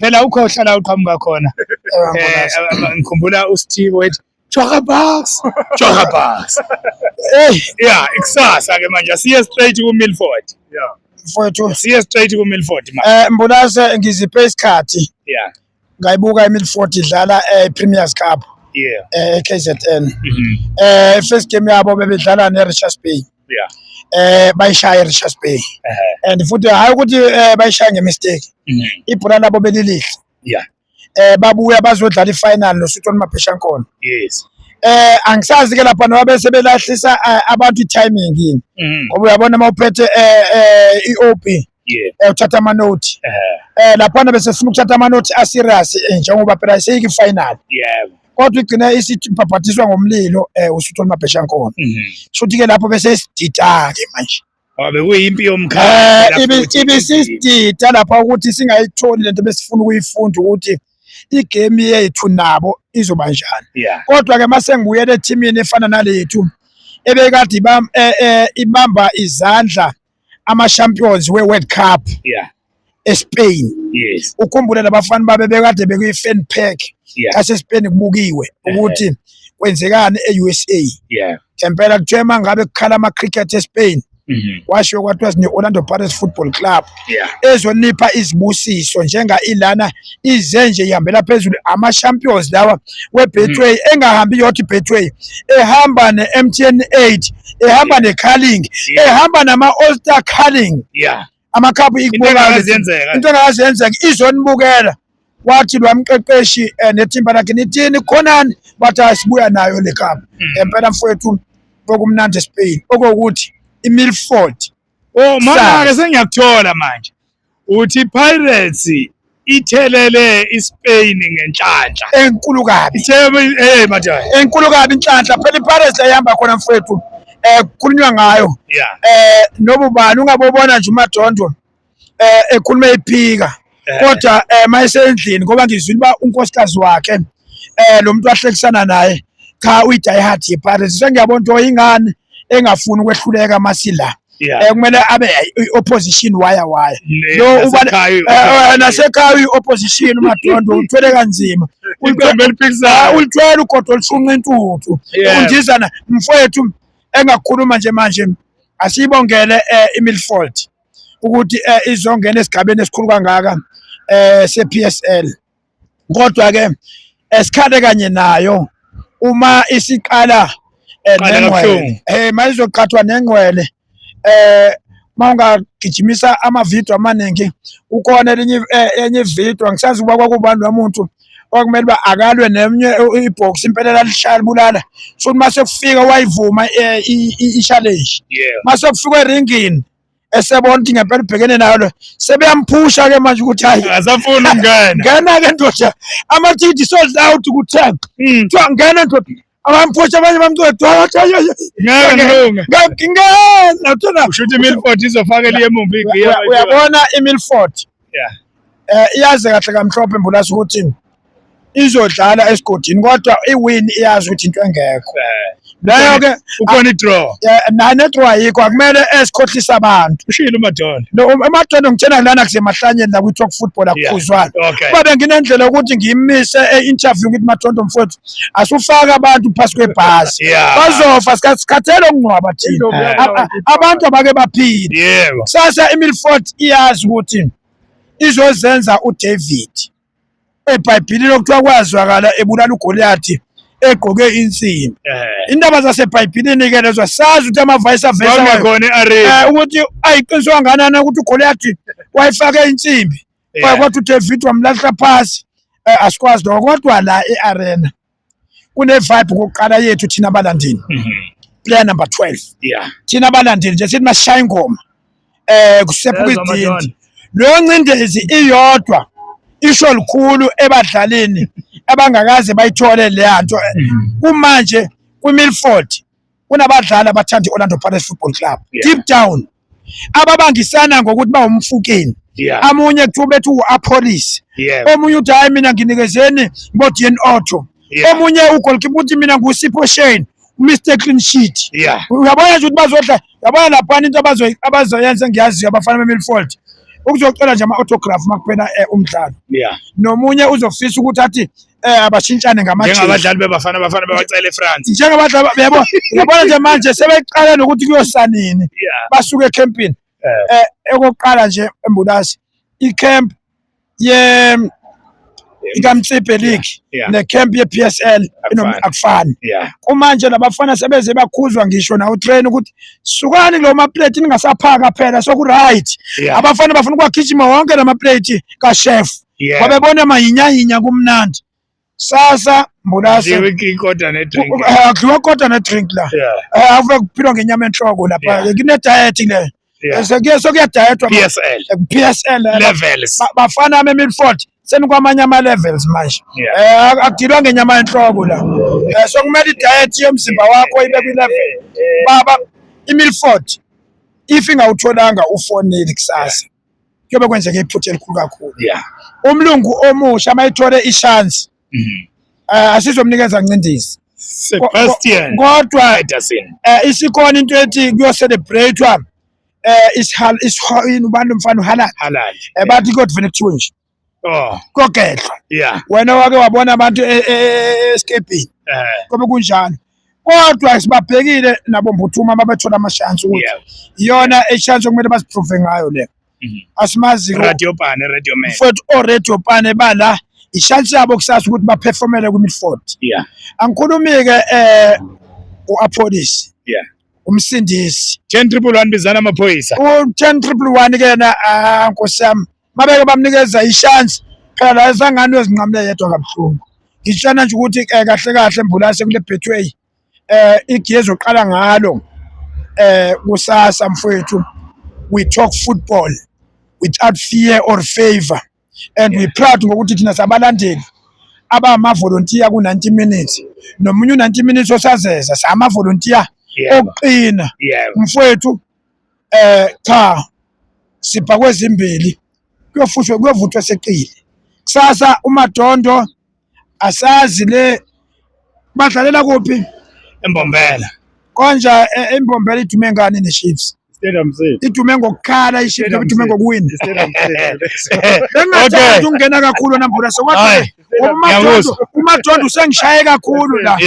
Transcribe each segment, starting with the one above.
phela ukhohla la uqhamuka khona. Ngikhumbula uSteve wethi Joga Bucks. Yeah, ikusasa ke manje siye straight ku Milford. Yeah. Mfowethu siye straight ku Milford manje. Mbulase ngiziphe isikhathi. Yeah. Ngayibuka iMilford idlala Premiers Cup. Yeah. KZN. First game yabo bebedlala neRichards Bay. Yeah. Bayishaya Richards Bay. And futhi hayi ukuthi bayishaya ngemistake. Ibhola labo belilihle. Yeah. Babuya bazodlala ifinal noSuthweni Mapeshankona. Yes. Angisazi ke lapha noba bese belahlisa abantu timing yini. Ngoba uyabona mawuphethe iOP. Yeah. Uthatha ama note. Lapha bese sifuna ukuthatha ama note a serious njengoba phela seyike ifinal. Yeah. Kodwa igcina isithi phaphathiswa ngomlilo uSuthweni Mapeshankona. Shothi ke lapho bese sidida ke manje. Bekuyimpi yomkhaya ibisidida lapha ukuthi singayitholi lento besifuna ukuyifunda ukuthi igame yethu nabo izoba njani. Kodwa ke mase ngibuyele ethimini efana nalethu ebekade ibamba izandla ama champions we-World Cup eSpain. Yes. Ukhumbule labafana babe bekade bekuyi-fan pack yaseSpain kubukiwe ukuthi kwenzekani eUSA. Yeah. Tempela kuthiwa mangabe kukhala ama cricket eSpain. Washiwo kwathiwa sine Orlando Pirates Football Club. Ezonipha izibusiso njenga ilana izenje ihambela phezulu ama champions lawa weBetway engahambi yothi Betway ehamba neMTN 8 ehamba neCarling ehamba nama All Star Carling. Yeah. Amakhapu ikubona into engazenzeka izonibukela wathi lwamqeqeshi nethimba lakhe nithini khonani bathi asibuya nayo le cup. Empela mfowethu bokumnandi eSpain okokuthi iMilford. Mama ke sengiyakuthola manje. Uthi Pirates ithelele iSpain ngenhlanhla enkulu kabi. Manje enkulu kabi inhlanhla phela iPirates ayihamba khona mfowethu kukhulunywa ngayo. Nobubani ungabobona nje uMadondo ekhuluma ephika kodwa mayesendlini ngoba ngizwile ba unkosikazi wakhe lo muntu ahlekisana naye cha uyi-die hard yePirates. Sengiyabona into ingane engafuni ukwehluleka masila kumele abe opposition waya lo ubani nasekhaya iopposition uMadondo uthwele kanzima ulithwele ugodo olushunqa intuthu undizana mfowethu engakhuluma nje manje asibongele iMilford ukuthi izongena esigabeni esikhulu kangaka sePSL. Kodwa ke esikhale kanye nayo uma isiqala nengwele mayizoqhathwa nengwele mawungagijimisa amavideo amaningi ukhona enye video ngisazi ukuba kwakubandwa umuntu okumele ba akalwe neminye ibox impela lishaya libulala so mase kufika wayivuma i-challenge mase kufika eringini esebona ukuthi ngempela ubhekene nayo sebeyampusha ke manje ukuthi hayi asafuna ukungena ngena ke ndoda amathidi sold out ku10 kuthiwa ngena ndoda abampusha abanye bamcwethu ngingena uthola ushuthi iMilford izofakela emumva uyabona iMilford iyazi kahle kamhlophe mbulasi ukuthi izodlala esigodini kodwa iwin iyazi ukuthi into engekho leyo ke ukhona idraw draw ayikho akumele esikhohlisa abantu ushilo uMadondo uMadondo ngitshena lana kusemahlanyeni la kwi-talk football akukhuzwana babe nginendlela ukuthi ngiyimise interview ngithi Madondo mfowethu asufaka abantu phasi kwebhasi bazofa sikhathele ukungcwaba thina abantu abake baphile sasa iMilford iyazi ukuthi izozenza uDavid eBhayibhelini lokuthiwa kwazwakala ebulala uGoliathi egqoke insimbi. Indaba zaseBhayibhelini ke lezo sazi ukuthi ama-vice versa ukuthi ayiqiniswa kangakanani ukuthi uGoliathi wayifake insimbi kodwa uDavid wamlahla phasi asikwazi lokho kodwa la e-arena kune-vibe kokuqala yethu thina abalandeli player number 12 thina abalandeli nje sithi masishaya ingoma kusephuka idindi leyo ncindezi iyodwa isho likhulu ebadlalini abangakaze bayithole le nto kumanje kwiMilford kunabadlali abathanda iOrlando Pirates Football Club deep down ababangisana ngokuthi bawumfukeni amunye kuthiwa bethi uApolis omunye uthi hayi mina nginikezeni ngoDian Otto omunye ugoalkeeper uthi mina nguSipho Shane Mr Clean Sheet uyabona nje ukuthi bazodla yabona lapha into abazoyenza ngiyaziyo abafana beMilford ukuzocela nje ama-autograph makuphela umdlalo. Yeah. Nomunye uzofisa ukuthi athi abashintshane ngama-jersey. Njengabadlali bebafana bewacela eFrance. Njengabadlali yabona nje manje sebeqala nokuthi kuyosanini. Basuke ecampini. Ekokuqala nje Mbulasi i-camp ikamtsipe league ne-camp ye-PSL akufani. Kumanje labafana sebeze bakhuzwa ngisho na utrain ukuthi sukani lo maplate ningasaphaka phela soku-right. Abafana bafuna ukwagijima wonke la maplate ka-chef babebona mayinya kumnandi. Sasa Mbulasi akudliwa kodwa ne-drink la akuve kuphilwa ngenyama enhloko lapha kune-diet le sokuyadayethwa PSL levels bafana be-Milford senikwamanye ama-levels manje akudilwa ngenyama enhloko la sokumele i-diet yomzimba wakho ibe kwi-level baba i-Milford if ingawutholanga ufonile kusasa kuyobe kwenzeke iphutha elikhulu kakhulu. Umlungu omusha amayithole ishance asizomnikeza ncindisi Sebastian kodwa isikhona into ethi kuyocelebratewa abantu mfana uhalali bathi kodwa kuthiwe nje kogehlwa wena wake wabona abantu escaping kube kunjalo kodwa sibabhekile nabo Mbuthuma babethola amashance ukuthi iyona echance okumele basiprove ngayo le asimazi radio man futhi radio pane bala ishance yabo kusasa ukuthi baperformele ku-Milford. Angikhulumi-ke u-Apollis umsindisi 10-1 bizana amaphoyisa u-10-1 kena nkosi yami mabeke bamnikeza ishance phela la esangane wezinqamule yedwa kabuhlungu. Ngitshana nje ukuthi kahle Mbulasi kule Betway igiye ezoqala ngalo kusasa mfowethu. We talk football without fear or favor and we proud ngokuthi thina sabalandeli abama-volunteer ku-90 minutes nomunye u-90 minutes osazeza sama-volunteer okuqina mfowethu cha sipha kwezimbili kuyovuthwa seqile kusasa uMadondo asazi le badlalela kuphi eMbombela konja eMbombela idume ngani ne-Chiefs idume ngokukhala i-Chiefs idume ngokuwina bengathanda ukungena kakhulu nambula sokwathi uMadondo usengishaye kakhulu la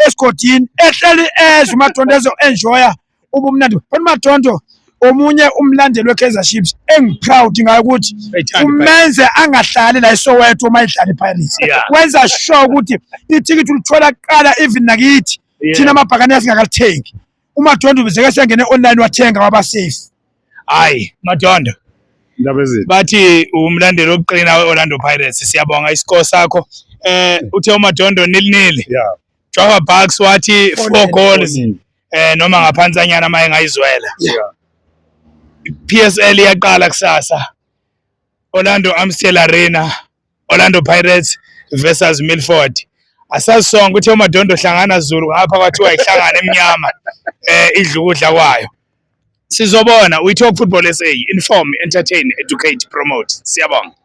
esigodini ehleli uMadondo ezo-enjoya ubumnandi uMadondo omunye umlandeli we-Kaizer Chiefs engiproud ngayo ukuthi umenze angahlali la eSoweto uma idlala ePirates wenza sure ukuthi ithikithi ulithola kuqala even nakithi thina amabhakane singakalithengi uMadondo ubezeke sengene online wathenga waba safe. Hayi Madondo bathi umlandeli oqina we-Orlando Pirates siyabonga iscore sakho uthe uMadondo 0-0 Java Bucks wathi 4 goals noma ngaphansanyana maye ngayizwela PSL yaqala kusasa Orlando Amstel Arena Orlando Pirates versus Milford asasonga uthe uMadondo hlangana Zulu ngapha kwathiwa ihlangana emnyama idla ukudla kwayo sizobona we talk football SA inform entertain educate promote siyabonga.